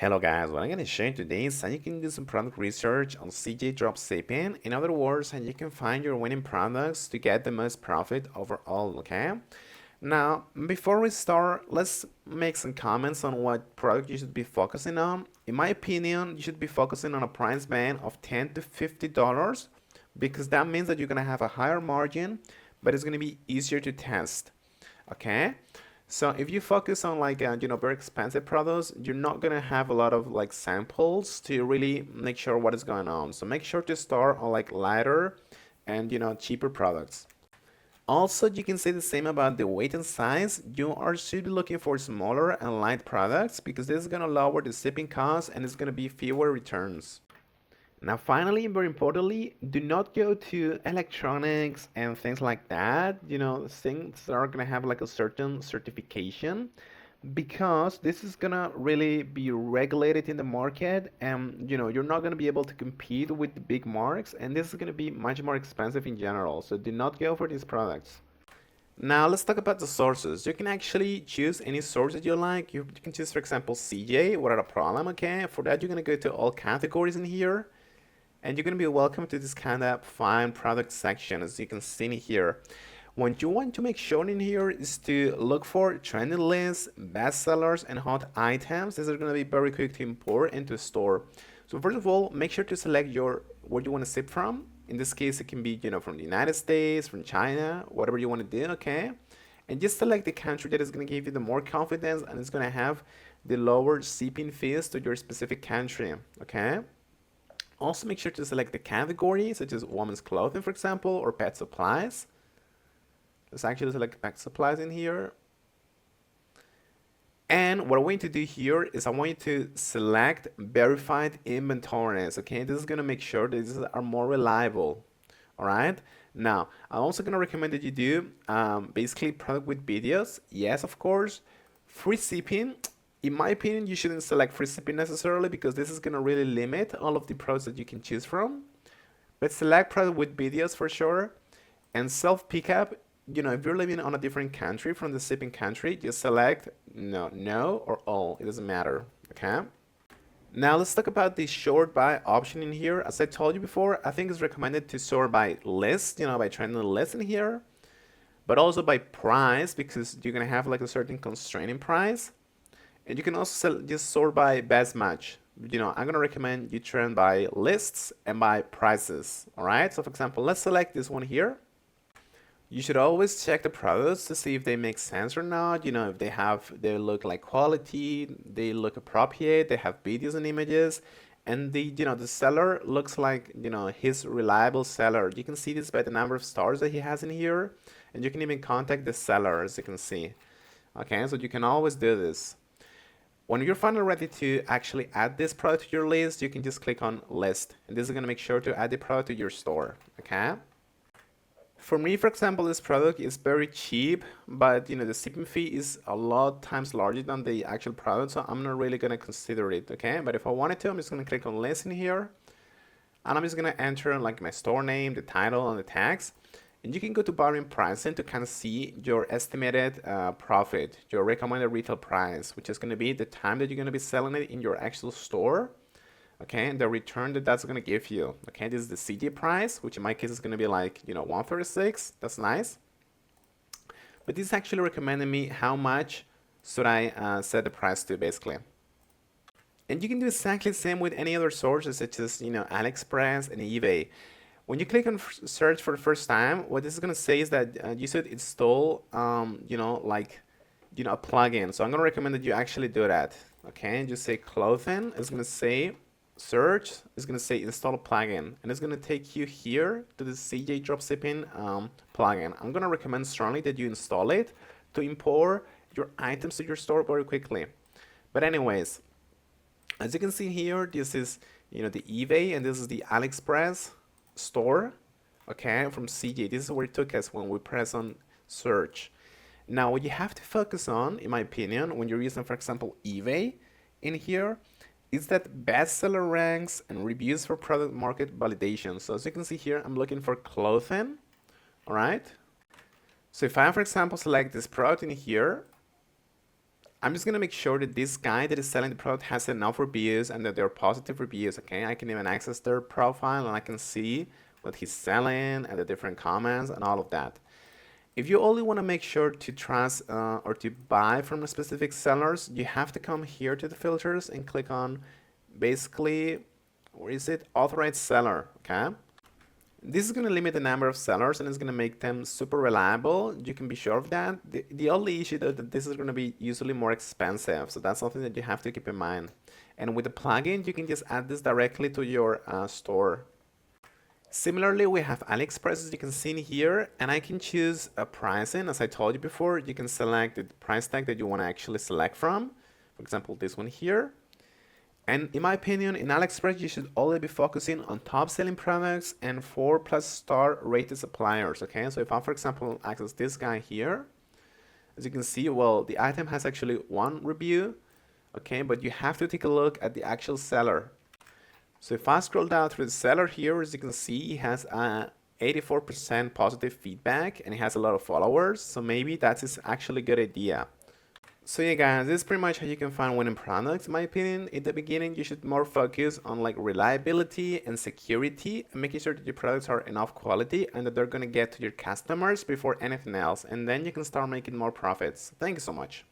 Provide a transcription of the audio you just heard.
Hello guys, what I'm going to show you today is how you can do some product research on CjDropshipping. In other words, how you can find your winning products to get the most profit overall, okay? Now, before we start, let's make some comments on what product you should be focusing on. In my opinion, you should be focusing on a price band of $10 to $50 because that means that you're going to have a higher margin, but it's going to be easier to test, okay? So if you focus on like very expensive products, you're not gonna have a lot of like samples to really make sure what is going on. So make sure to start on like lighter and cheaper products. Also, you can say the same about the weight and size. Should be looking for smaller and light products because this is gonna lower the shipping costs and it's gonna be fewer returns. Now, finally, very importantly, do not go to electronics and things like that, things that are going to have like a certain certification because this is going to really be regulated in the market and, you're not going to be able to compete with the big marks and this is going to be much more expensive in general. So do not go for these products. Now, let's talk about the sources. You can actually choose any source that you like. You can choose, for example, CJ without a problem, okay? For that, you're going to go to all categories in here and you're going to be welcome to this kind of find product section as you can see in here. What you want to make sure in here is to look for trending lists, bestsellers, and hot items. These are going to be very quick to import into store. So first of all, make sure to select where you want to ship from. In this case, it can be from the United States, from China, whatever you want to do, okay? And just select the country that is going to give you the more confidence and it's going to have the lower shipping fees to your specific country, okay? Also, make sure to select the category, such as women's clothing, for example, or pet supplies. Let's actually select pet supplies in here. And what I want you to do here is I want you to select verified inventories, okay? This is going to make sure that these are more reliable, all right? Now, I'm also going to recommend that you do basically product with videos. Yes, of course. Free shipping. In my opinion, you shouldn't select free shipping necessarily because this is going to really limit all of the products that you can choose from. But select product with videos for sure. And self pickup, if you're living on a different country from the shipping country, just select no or all. It doesn't matter, okay? Now let's talk about the sort by option in here. As I told you before, I think it's recommended to sort by list, by trending list in here, but also by price because you're going to have like a certain constraining price. And you can also just sort by best match. I'm going to recommend you trend by lists and by prices. All right. So for example, let's select this one here. You should always check the products to see if they make sense or not. If they look like quality, they look appropriate, they have videos and images, and the seller looks like, his reliable seller. You can see this by the number of stars that he has in here, and you can even contact the seller, as you can see. Okay, so you can always do this. When you're finally ready to actually add this product to your list, you can just click on list. And this is going to make sure to add the product to your store, okay? For me, for example, this product is very cheap, but the shipping fee is a lot times larger than the actual product, so I'm not really going to consider it, okay? But if I wanted to, I'm just going to click on list in here. And I'm just going to enter like my store name, the title, and the tags. And you can go to volume pricing to kind of see your estimated profit, your recommended retail price, which is going to be the time that you're going to be selling it in your actual store. Okay, and the return that's going to give you. Okay, this is the CJ price, which in my case is going to be like, 136. That's nice. But this is actually recommending me how much should I set the price to, basically. And you can do exactly the same with any other sources, such as, AliExpress and eBay. When you click on search for the first time, what this is going to say is that you should install, a plugin. So I'm going to recommend that you actually do that. Okay, and just say clothing. It's going to say search. It's going to say install a plugin, and it's going to take you here to the CJ Dropshipping plugin. I'm going to recommend strongly that you install it to import your items to your store very quickly. But anyways, as you can see here, this is the eBay, and this is the AliExpress store, okay, from CJ. This is where it took us when we press on search. Now, what you have to focus on, in my opinion, when you're using, for example, eBay in here, is that bestseller ranks and reviews for product market validation. So as you can see here, I'm looking for clothing, all right? So if I, for example, select this product in here, I'm just gonna make sure that this guy that is selling the product has enough reviews and that they're positive reviews, okay? I can even access their profile and I can see what he's selling and the different comments and all of that. If you only want to make sure to trust or to buy from specific sellers, you have to come here to the filters and click on basically, where is it? Authorized seller, okay? This is going to limit the number of sellers and it's going to make them super reliable. You can be sure of that. The only issue though that this is going to be usually more expensive. So that's something that you have to keep in mind. And with the plugin, you can just add this directly to your store. Similarly, we have AliExpress as you can see in here, and I can choose a pricing. As I told you before, you can select the price tag that you want to actually select from. For example, this one here. And in my opinion, in AliExpress, you should only be focusing on top selling products and 4+ star rated suppliers, okay? So if I, for example, access this guy here, as you can see, well, the item has actually 1 review, okay? But you have to take a look at the actual seller. So if I scroll down through the seller here, as you can see, he has 84% positive feedback and he has a lot of followers. So maybe that's actually a good idea. So yeah guys, this is pretty much how you can find winning products in my opinion. In the beginning, you should more focus on like reliability and security and making sure that your products are enough quality and that they're going to get to your customers before anything else. And then you can start making more profits. Thank you so much.